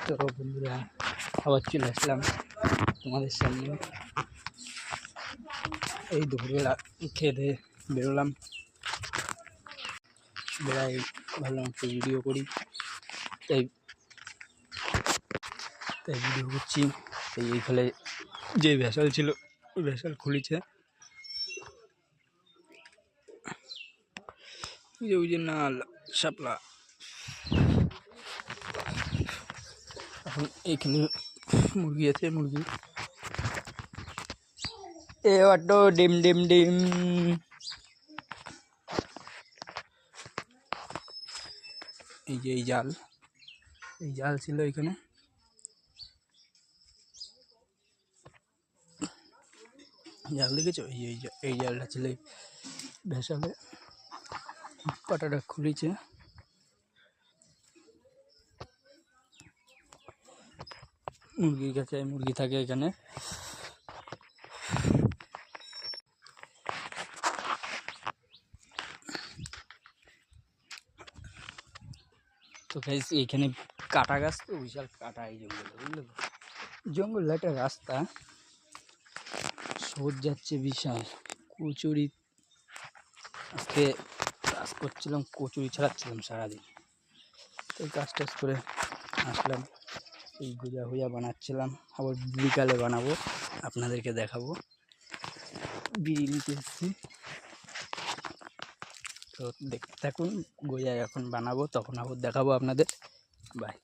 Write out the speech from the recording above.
তো বন্ধুরা আবার চলে আসলাম তোমাদের সামনে। এই দুপুরবেলা খেয়ে দিয়ে বেরোলাম, বেড়াই ভাবলাম একটু ভিডিও করি, তাই ভিডিও করছি। এইখানে যে ভেসেল ছিল ওই ভেসেল খুলেছে, ওই যে নাল শাপলা। এখন এইখানে মুরগি আছে, মুরগি এ অটো ডিম ডিম ডিম। এই যে এই জাল ছিল এখানে, জাল দেখেছো? এই জালটা ছিল ভেসালে, পাটাটা খুলেছে। মুরগির কাছে মুরগি থাকে এখানে। তো গাইস এইখানে কাটা গাছ, তো বিশাল কাটা এই জঙ্গলে, বুঝলে তো? জঙ্গল একটা রাস্তা সোজ যাচ্ছে বিশাল। কচুরি আজকে কাজ করছিলাম, কচুরি ছাড়াচ্ছিলাম সারাদিন। তো কাজ টাজ করে আসলাম, এই গুজা হুজা বানাচ্ছিলাম, আবার বিকালে বানাবো, আপনাদেরকে দেখাবো। বিড়ি নিতে এসেছি, তো দেখতে থাকুন। গোজা যখন বানাবো তখন আবার দেখাবো আপনাদের। বাই।